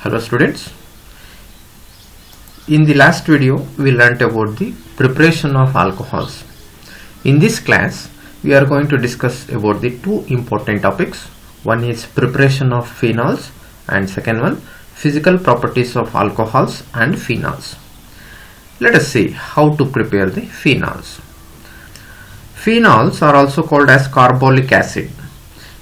Hello students, in the last video we learnt about the preparation of alcohols. In this class we are going to discuss about the two important topics. One is preparation of phenols and second one physical properties of alcohols and phenols. Let us see how to prepare the phenols. Phenols are also called as carbolic acid.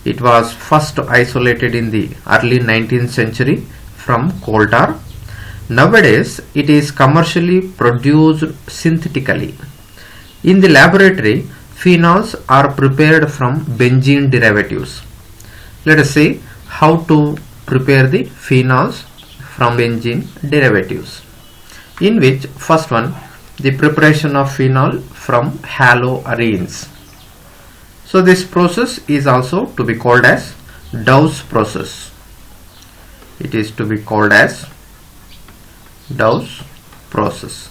It was first isolated in the early 19th century from coal tar. Nowadays it is commercially produced synthetically. In the laboratory, phenols are prepared from benzene derivatives. Let us see how to prepare the phenols from benzene derivatives, in which first one, the preparation of phenol from haloarenes. So this process is also to be called as Dawes process. It is to be called as Dawes process.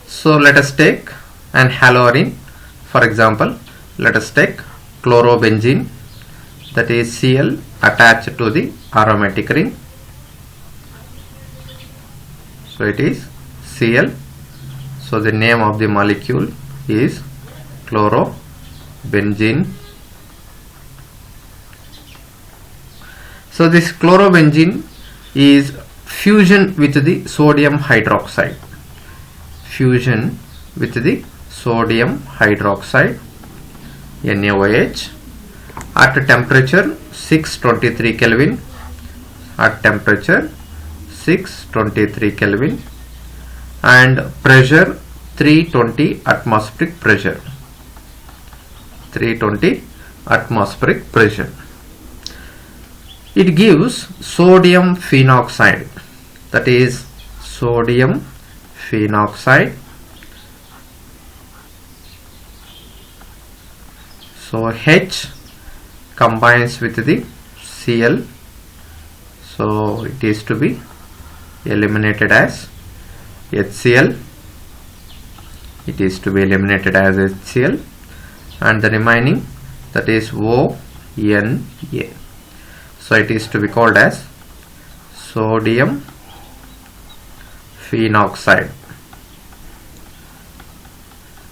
So let us take an haloarene. For example, let us take chlorobenzene, that is Cl attached to the aromatic ring. So it is Cl. So the name of the molecule is chlorobenzene. So this chlorobenzene is fusion with the sodium hydroxide. Fusion with the sodium hydroxide, NaOH, at temperature 623 Kelvin. At temperature 623 Kelvin and pressure 320 atmospheric pressure. 320 atmospheric pressure. It gives sodium phenoxide, that is sodium phenoxide. So H combines with the Cl, so it is to be eliminated as HCl. It is to be eliminated as HCl, and the remaining, that is ONA. So it is to be called as sodium phenoxide.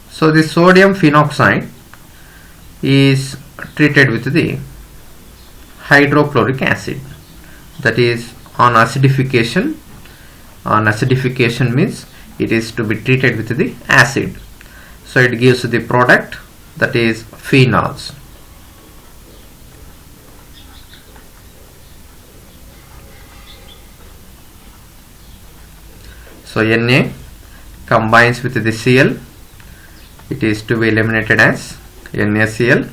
So the sodium phenoxide is treated with the hydrochloric acid, that is on acidification. On acidification means it is to be treated with the acid. So it gives the product, that is phenols. So Na combines with the Cl, it is to be eliminated as NaCl,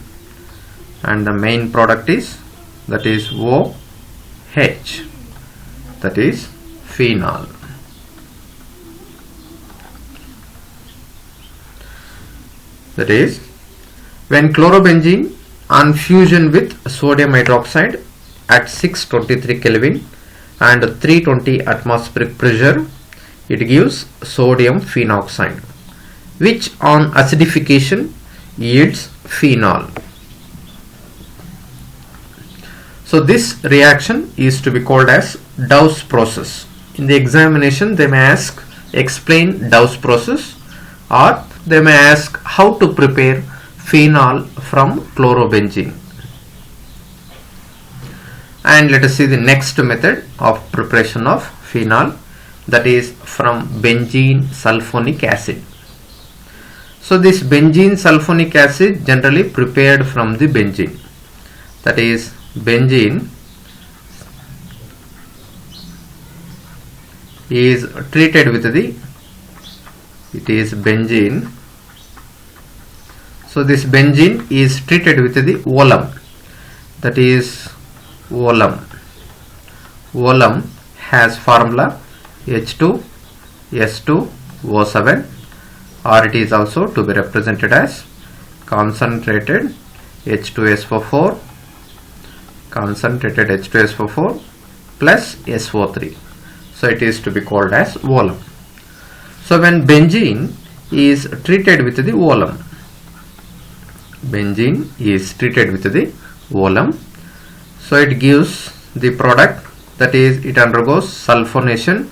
and the main product is, that is OH, that is phenol. That is, when chlorobenzene on fusion with sodium hydroxide at 623 Kelvin and 320 atmospheric pressure, it gives sodium phenoxide, which on acidification yields phenol. So this reaction is to be called as Dawes process. In the examination they may ask, explain Dawes process, or they may ask how to prepare phenol from chlorobenzene. And let us see the next method of preparation of phenol, that is from benzene sulfonic acid. So this benzene sulfonic acid generally prepared from the benzene, that is benzene is treated with the, it is benzene. So this benzene is treated with the olum, that is olum. Olum has formula H2S2O7, or it is also to be represented as concentrated H2SO4, concentrated H2SO4 plus SO3. So it is to be called as olum. So when benzene is treated with the olum, benzene is treated with the olum, So it gives the product, that is it undergoes sulfonation.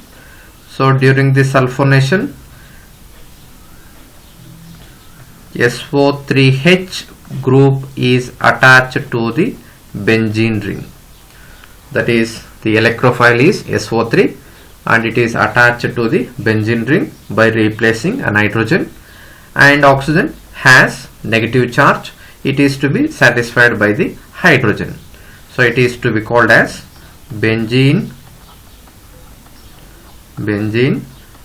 So during the sulfonation, SO3H group is attached to the benzene ring. That is, the electrophile is SO3 and it is attached to the benzene ring by replacing a nitrogen, and oxygen has negative charge. It is to be satisfied by the hydrogen. So it is to be called as benzene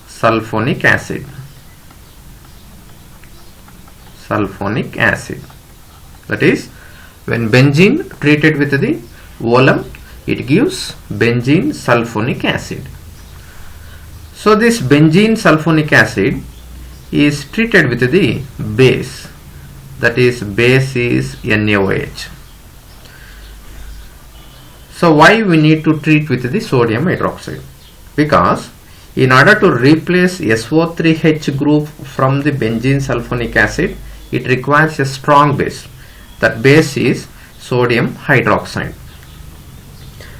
sulfonic acid. Sulfonic acid. That is, when benzene treated with the Wolum, it gives benzene sulfonic acid. So this benzene sulfonic acid is treated with the base. That is, base is NaOH. So why we need to treat with the sodium hydroxide? Because in order to replace SO3H group from the benzene sulfonic acid, it requires a strong base. That base is sodium hydroxide.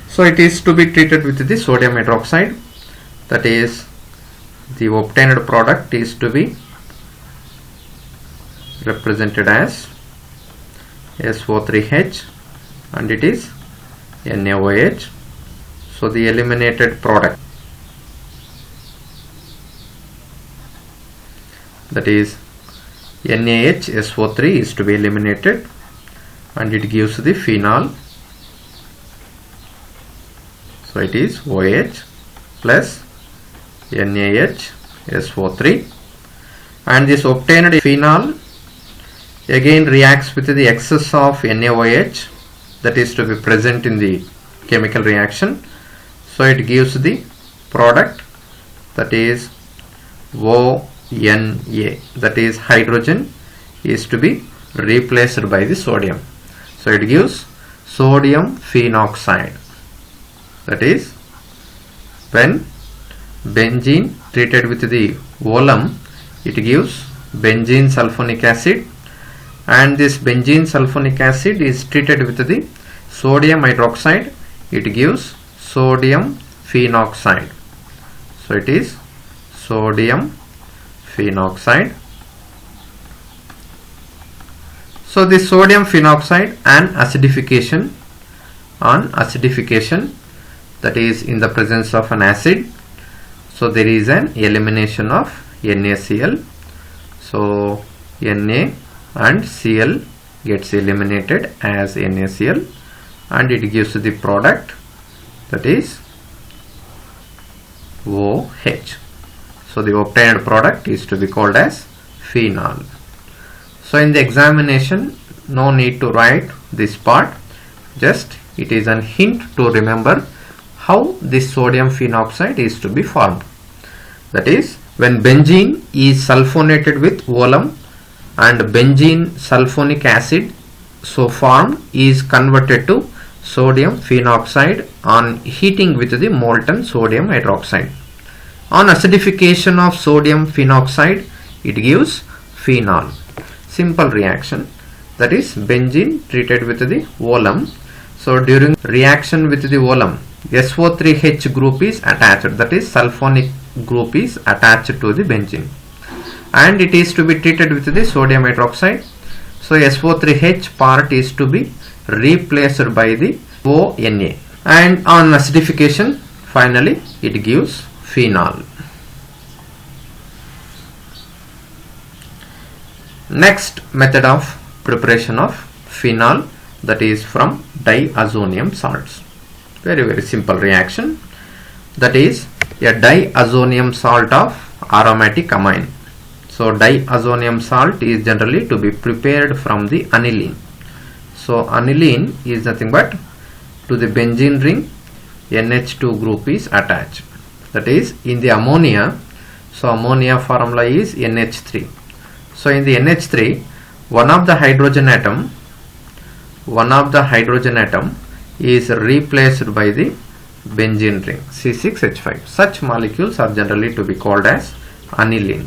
So it is to be treated with the sodium hydroxide. That is, the obtained product is to be represented as SO3H and it is NaOH. So the eliminated product, that is NaHSO3, is to be eliminated and it gives the phenol. So it is OH plus NaHSO3, and this obtained phenol again reacts with the excess of NaOH that is to be present in the chemical reaction. So it gives the product, that is ONA, that is hydrogen is to be replaced by the sodium. So it gives sodium phenoxide. That is, when benzene treated with the Wolum, it gives benzene sulfonic acid, and this benzene sulfonic acid is treated with the sodium hydroxide, it gives sodium phenoxide. So it is sodium phenoxide. So this sodium phenoxide and acidification, that is in the presence of an acid, so there is an elimination of NaCl. So Na and Cl gets eliminated as NaCl and it gives the product, that is OH. So the obtained product is to be called as phenol. So in the examination, no need to write this part, just it is an hint to remember how this sodium phenoxide is to be formed. That is, when benzene is sulfonated with Wolum and benzene sulfonic acid so formed is converted to sodium phenoxide on heating with the molten sodium hydroxide. On acidification of sodium phenoxide, it gives phenol. Simple reaction, that is benzene treated with the Wolum. So during reaction with the Wolum, SO3H group is attached, that is sulfonic group is attached to the benzene, and it is to be treated with the sodium hydroxide. So SO3H part is to be replaced by the ONA, and on acidification finally it gives phenol. Next method of preparation of phenol, that is from diazonium salts. Very simple reaction, that is a diazonium salt of aromatic amine. So diazonium salt is generally to be prepared from the aniline. So aniline is nothing but to the benzene ring NH2 group is attached. That is in the ammonia, so ammonia formula is NH3. So in the NH3, one of the hydrogen atom is replaced by the benzene ring C6H5. Such molecules are generally to be called as aniline.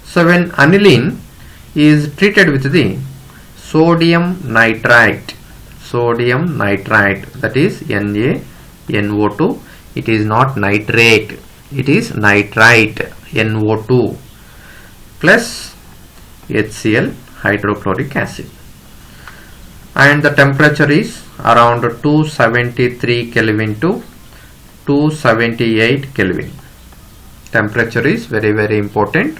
So when aniline is treated with the sodium nitrite, sodium nitrite, that is NaNO2. It is not nitrate, it is nitrite, NO2 plus HCl, hydrochloric acid. And the temperature is around 273 Kelvin to 278 Kelvin. Temperature is very important,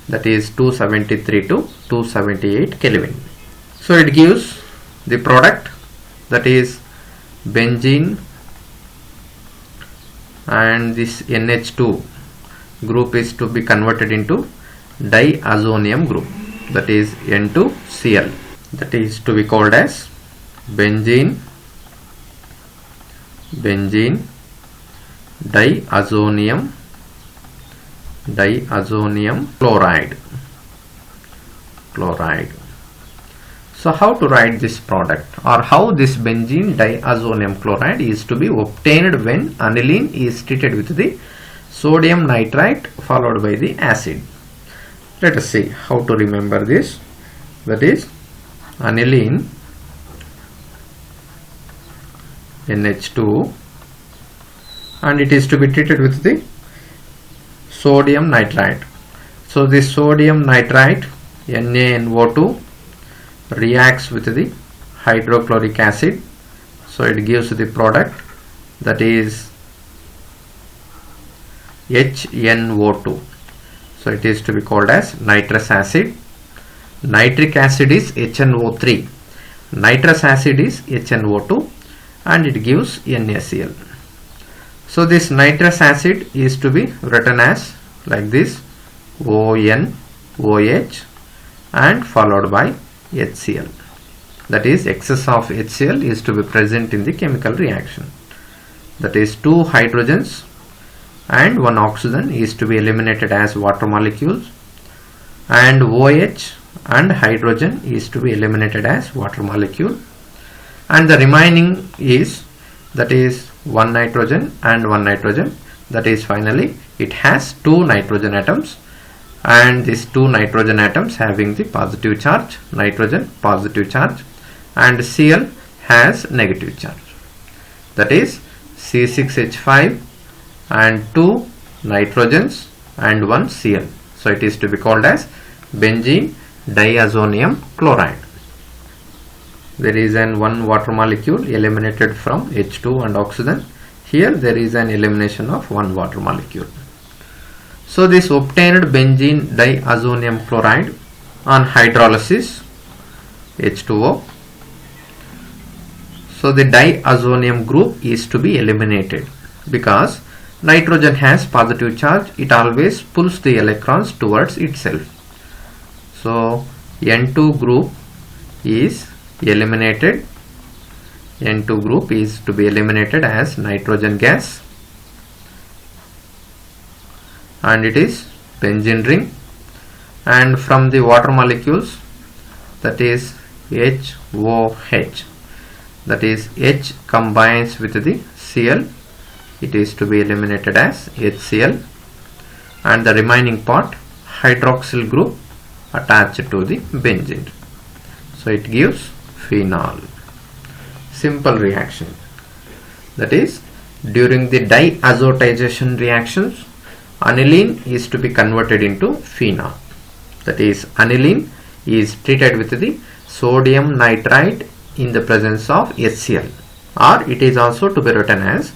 that is 273 to 278 Kelvin. So it gives the product, that is benzene, and this NH2 group is to be converted into diazonium group, that is N2Cl, that is to be called as benzene diazonium chloride. So how to write this product, or how this benzene diazonium chloride is to be obtained when aniline is treated with the sodium nitrite followed by the acid. Let us see how to remember this. That is aniline NH2, and it is to be treated with the sodium nitrite. So this sodium nitrite NaNO2 reacts with the hydrochloric acid, so it gives the product, that is HNO2. So it is to be called as nitrous acid. Nitric acid is HNO3, nitrous acid is HNO2, and it gives NaCl. So this nitrous acid is to be written as like this, ONOH and followed by HCl, that is excess of HCl is to be present in the chemical reaction, that is 2 hydrogens and 1 oxygen is to be eliminated as water molecules, and OH and hydrogen is to be eliminated as water molecule, and the remaining is, that is 1 nitrogen and 1 nitrogen, that is finally it has 2 nitrogen atoms, and these 2 nitrogen atoms having the positive charge, nitrogen positive charge, and Cl has negative charge, that is C6H5 and 2 nitrogens and 1 Cl. So it is to be called as benzene diazonium chloride. There is an 1 water molecule eliminated from H2 and oxygen. Here there is an elimination of 1 water molecule. So this obtained benzene diazonium chloride on hydrolysis, H2O. So the diazonium group is to be eliminated because nitrogen has positive charge, it always pulls the electrons towards itself. So N2 group is eliminated. N2 group is to be eliminated as nitrogen gas, and it is benzene ring, and from the water molecules, that is HOH, that is H combines with the Cl, it is to be eliminated as HCl, and the remaining part hydroxyl group attached to the benzene, so it gives phenol. Simple reaction, that is during the diazotization reactions, aniline is to be converted into phenol, that is aniline is treated with the sodium nitrite in the presence of HCl, or it is also to be written as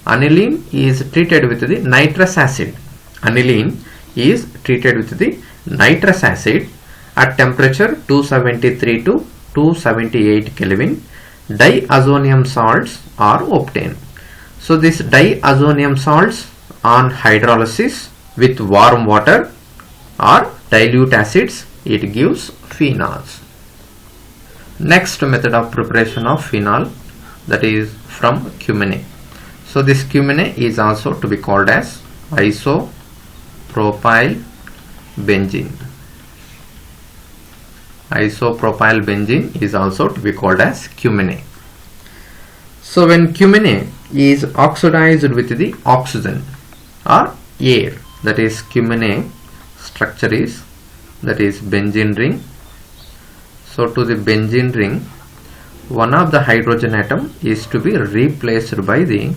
aniline is treated with the nitrous acid. Aniline is treated with the nitrous acid at temperature 273 to 278 Kelvin. Diazonium salts are obtained. So this diazonium salts on hydrolysis with warm water or dilute acids, it gives phenols. Next method of preparation of phenol, that is from cumene. So this cumene is also to be called as isopropyl benzene. Isopropyl benzene is also to be called as cumene. So when cumene is oxidized with the oxygen or air, that is cumene structure is, that is benzene ring. So to the benzene ring, one of the hydrogen atom is to be replaced by the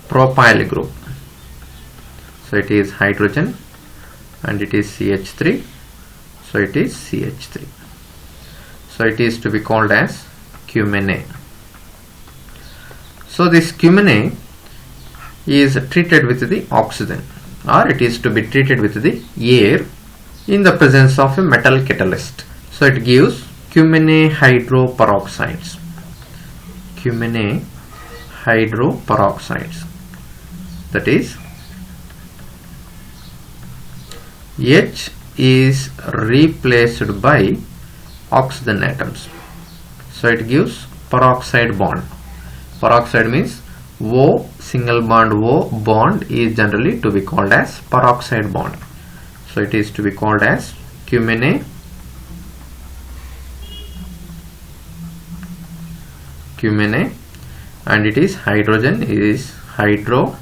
propyl group. So it is hydrogen and it is CH3, so it is CH3. So it is to be called as cumene. So this cumene is treated with the oxygen, or it is to be treated with the air in the presence of a metal catalyst. So it gives cumene hydroperoxides. Cumene hydroperoxides, that is H is replaced by oxygen atoms. So it gives peroxide bond. Peroxide means O single bond O bond is generally to be called as peroxide bond. So it is to be called as cumene and it is hydrogen, it is hydro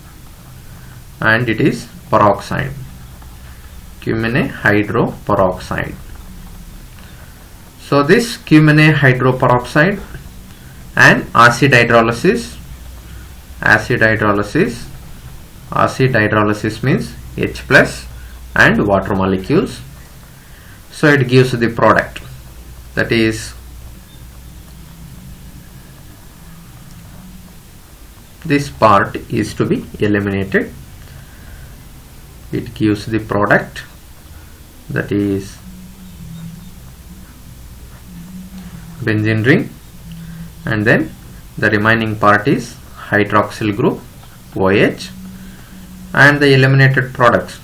and it is peroxide. Cumene hydroperoxide. So this cumene hydroperoxide and acid hydrolysis means H plus and water molecules. So it gives the product, that is this part is to be eliminated. It gives the product, that is benzene ring, and then the remaining part is hydroxyl group OH, and the eliminated products,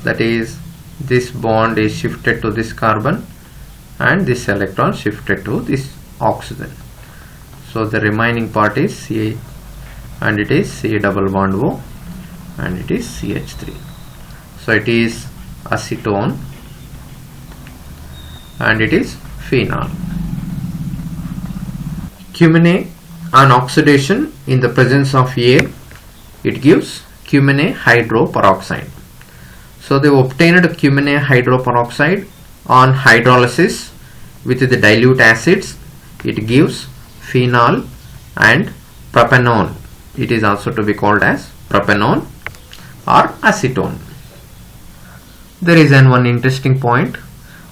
that is this bond is shifted to this carbon and this electron shifted to this oxygen. So the remaining part is CH and it is C double bond O and it is CH3. So it is acetone and it is phenol. Cumene on oxidation in the presence of air, it gives cumene hydroperoxide. So they obtained cumene hydroperoxide on hydrolysis with the dilute acids, it gives phenol and propanone. It is also to be called as propanone or acetone. There is one interesting point,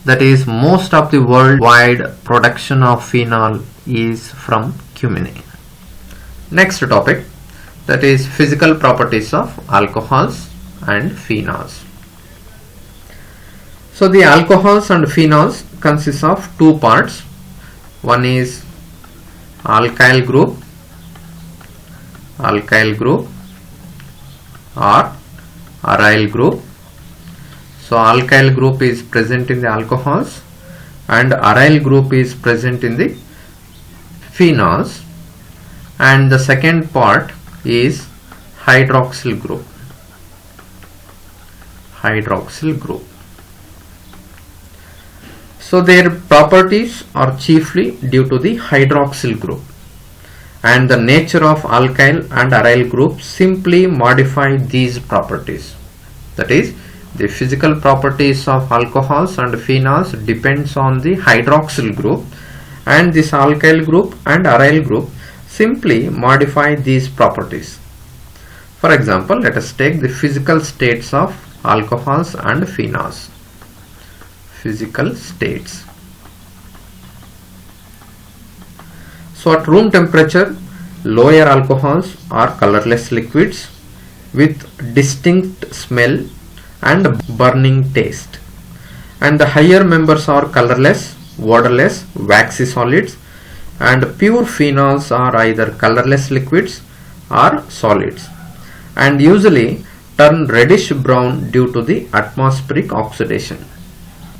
that is most of the worldwide production of phenol is from cumene. Next topic, that is physical properties of alcohols and phenols. So the alcohols and phenols consist of two parts. One is alkyl group or aryl group. So alkyl group is present in the alcohols and aryl group is present in the phenols, and the second part is hydroxyl group. So their properties are chiefly due to the hydroxyl group, and the nature of alkyl and aryl groups simply modify these properties. That is, the physical properties of alcohols and phenols depends on the hydroxyl group, and this alkyl group and aryl group simply modify these properties. For example, let us take the physical states of alcohols and phenols. Physical states. So at room temperature, lower alcohols are colorless liquids with distinct smell and burning taste, and the higher members are colorless, odorless, waxy solids, and pure phenols are either colorless liquids or solids, and usually turn reddish brown due to the atmospheric oxidation.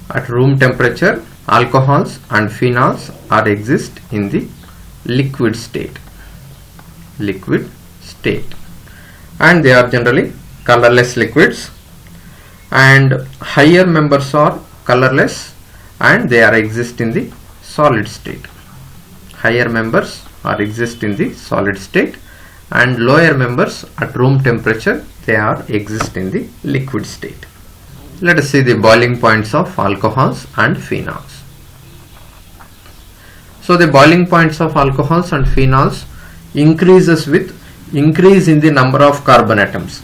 At room temperature, alcohols and phenols are exist in the liquid state, and they are generally colorless liquids, and higher members are colorless and they are exist in the solid state. Higher members are exist in the solid state, and lower members at room temperature they are exist in the liquid state. Let us see the boiling points of alcohols and phenols. So the boiling points of alcohols and phenols increases with increase in the number of carbon atoms.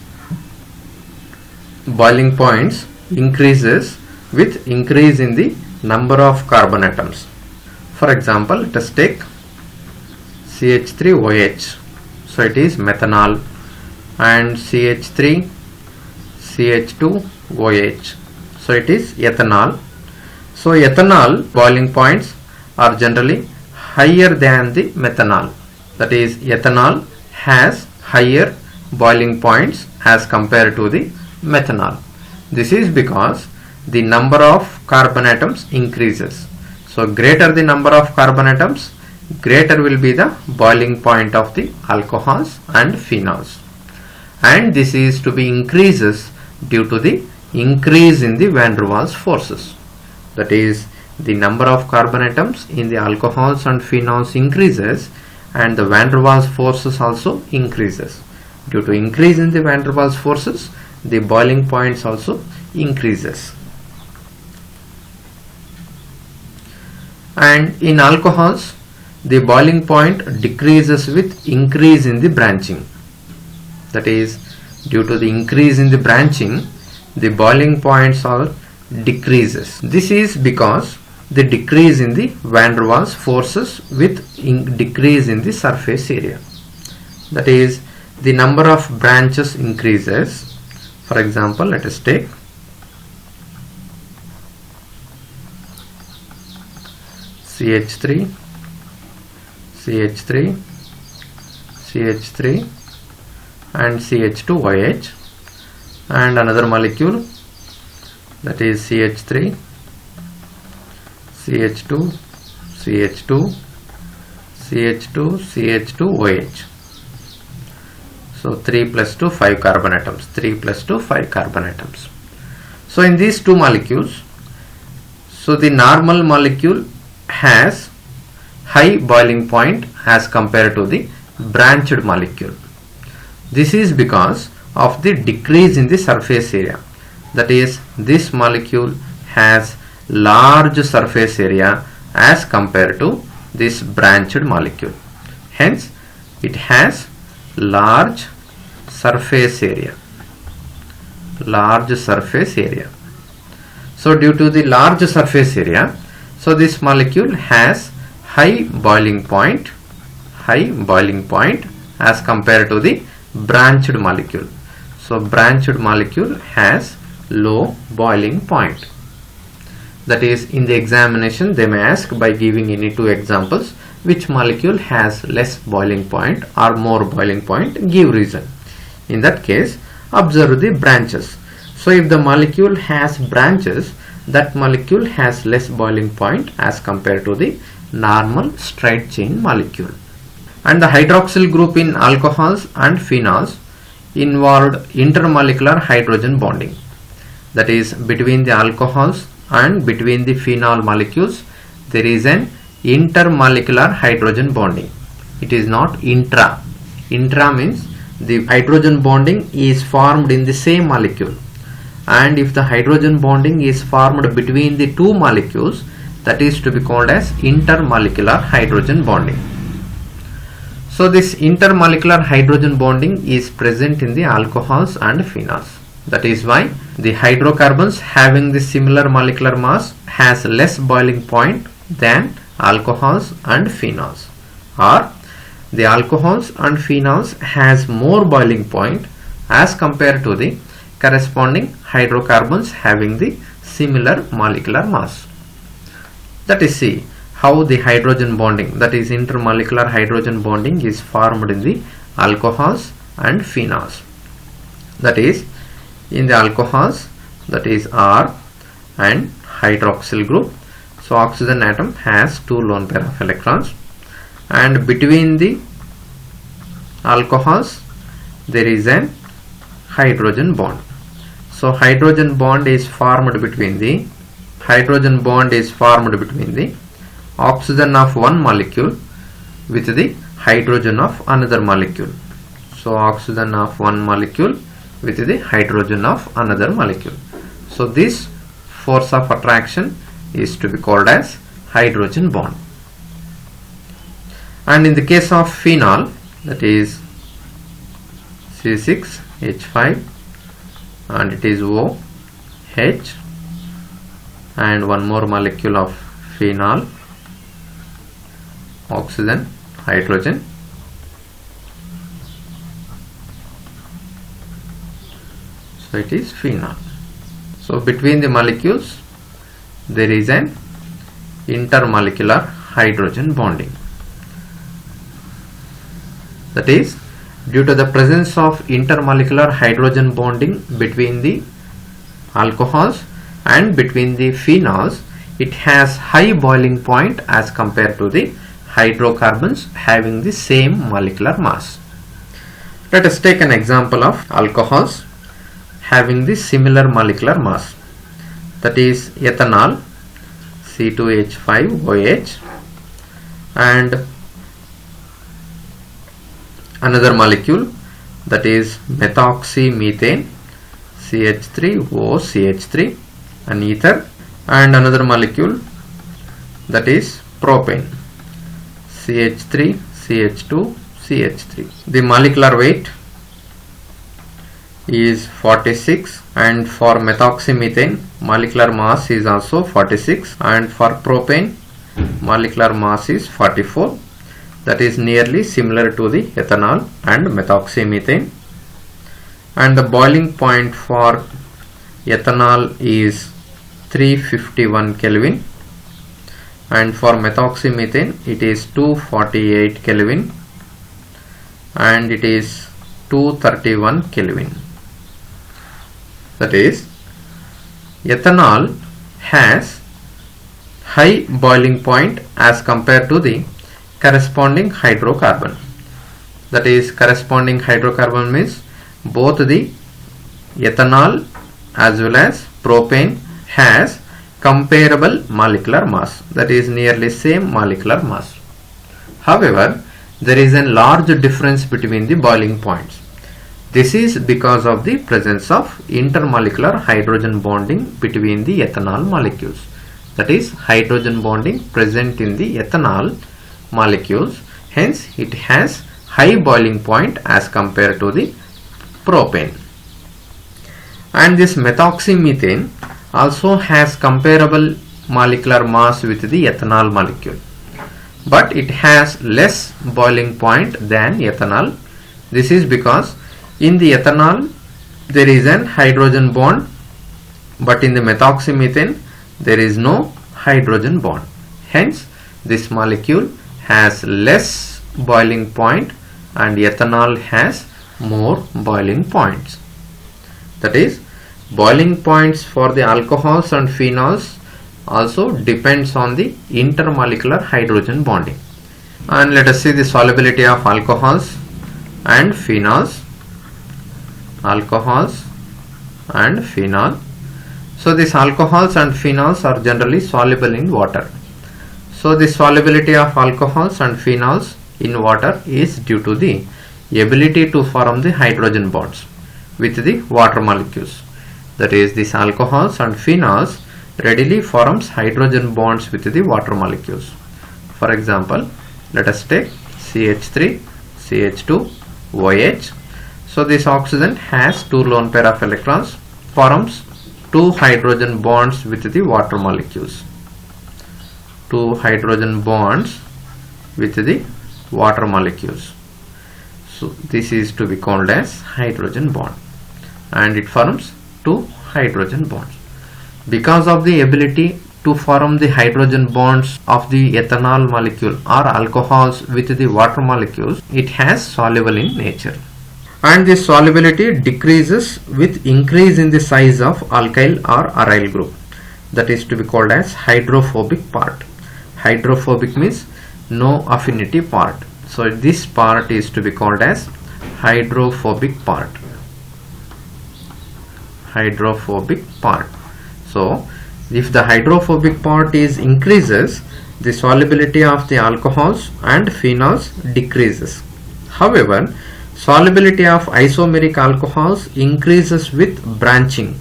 Boiling points increases with increase in the number of carbon atoms. For example, let us take CH3OH. So it is methanol, and CH3 CH2OH. So it is ethanol. So ethanol boiling points are generally higher than the methanol. That is, ethanol has higher boiling points as compared to the methanol. This is because the number of carbon atoms increases. So greater the number of carbon atoms, greater will be the boiling point of the alcohols and phenols. And this is to be increases due to the increase in the van der Waals forces. That is, the number of carbon atoms in the alcohols and phenols increases, and the van der Waals forces also increases. Due to increase in the van der Waals forces, the boiling points also increases. And in alcohols, the boiling point decreases with increase in the branching. That is, due to the increase in the branching, the boiling points are decreases. This is because the decrease in the van der Waals forces with decrease in the surface area. That is, the number of branches increases. For example, let us take CH3, CH3, CH3 and CH2OH, and another molecule, that is CH3, CH2, CH2, CH2, CH2OH. So 3 plus 2, 5 carbon atoms. 3 plus 2, 5 carbon atoms. So in these two molecules, so the normal molecule has high boiling point as compared to the branched molecule. This is because of the decrease in the surface area. That is, this molecule has large surface area as compared to this branched molecule. Hence, it has large surface area. Large surface area. So due to the large surface area, so this molecule has high boiling point as compared to the branched molecule. So branched molecule has low boiling point. That is, in the examination they may ask by giving any two examples, which molecule has less boiling point or more boiling point, give reason. In that case, observe the branches. So if the molecule has branches, that molecule has less boiling point as compared to the normal straight chain molecule. And the hydroxyl group in alcohols and phenols involved intermolecular hydrogen bonding. That is, between the alcohols and between the phenol molecules there is an intermolecular hydrogen bonding. It is not intra. Intra means the hydrogen bonding is formed in the same molecule, and if the hydrogen bonding is formed between the two molecules, that is to be called as intermolecular hydrogen bonding. So this intermolecular hydrogen bonding is present in the alcohols and phenols. That is why the hydrocarbons having the similar molecular mass has less boiling point than alcohols and phenols, or the alcohols and phenols has more boiling point as compared to the corresponding hydrocarbons having the similar molecular mass. That is, see how the hydrogen bonding, that is intermolecular hydrogen bonding, is formed in the alcohols and phenols. That is, in the alcohols, that is R and hydroxyl group. So oxygen atom has 2 lone pair of electrons, and between the alcohols there is an hydrogen bond. So hydrogen bond is formed between the oxygen of one molecule with the hydrogen of another molecule. So oxygen of one molecule with the hydrogen of another molecule. So this force of attraction is to be called as hydrogen bond. And in the case of phenol, that is C6H5, and it is OH, and one more molecule of phenol, oxygen, hydrogen. So it is phenol. So between the molecules there is an intermolecular hydrogen bonding. That is, due to the presence of intermolecular hydrogen bonding between the alcohols and between the phenols, it has high boiling point as compared to the hydrocarbons having the same molecular mass. Let us take an example of alcohols having the similar molecular mass. That is ethanol, C2H5OH, and another molecule, that is methoxymethane, CH3OCH3, an ether, and another molecule, that is propane, CH3CH2CH3. The molecular weight is 46, and for methoxymethane molecular mass is also 46, and for propane molecular mass is 44. That is nearly similar to the ethanol and methoxymethane. And the boiling point for ethanol is 351 Kelvin, and for methoxymethane it is 248 Kelvin, and it is 231 Kelvin. That is, ethanol has high boiling point as compared to the corresponding hydrocarbon. That is, corresponding hydrocarbon means both the ethanol as well as propane has comparable molecular mass, that is nearly same molecular mass. However, there is a large difference between the boiling points. This is because of the presence of intermolecular hydrogen bonding between the ethanol molecules. That is, hydrogen bonding present in the ethanol molecules, hence it has high boiling point as compared to the propane. And this methoxymethane also has comparable molecular mass with the ethanol molecule, but it has less boiling point than ethanol. This is because in the ethanol there is an hydrogen bond, but in the methoxymethane there is no hydrogen bond. Hence this molecule has less boiling point and ethanol has more boiling points. That is, boiling points for the alcohols and phenols also depends on the intermolecular hydrogen bonding. And let us see the solubility of alcohols and phenols. Alcohols and phenol. So these alcohols and phenols are generally soluble in water. So the solubility of alcohols and phenols in water is due to the ability to form the hydrogen bonds with the water molecules. That is, these alcohols and phenols readily forms hydrogen bonds with the water molecules. For example, let us take CH3, CH2, OH. So this oxygen has 2 lone pair of electrons, forms 2 hydrogen bonds with the water molecules. 2 hydrogen bonds with the water molecules. So this is to be called as hydrogen bond, and it forms 2 hydrogen bonds. Because of the ability to form the hydrogen bonds of the ethanol molecule or alcohols with the water molecules, it has soluble in nature. And this solubility decreases with increase in the size of alkyl or aryl group. That is to be called as hydrophobic part. Hydrophobic means no affinity part. So this part is to be called as hydrophobic part. Hydrophobic part. So if the hydrophobic part is increases, the solubility of the alcohols and phenols decreases. However, solubility of isomeric alcohols increases with branching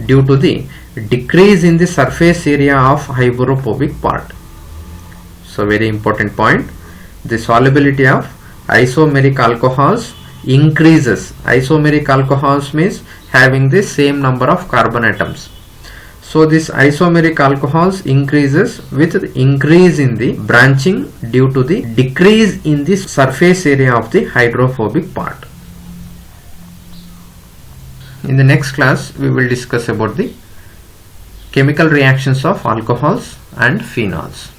due to the decrease in the surface area of hydrophobic part. So very important point. The solubility of isomeric alcohols increases. Isomeric alcohols means having the same number of carbon atoms. So this isomeric alcohols increases with the increase in the branching due to the decrease in the surface area of the hydrophobic part. In the next class we will discuss about the chemical reactions of alcohols and phenols.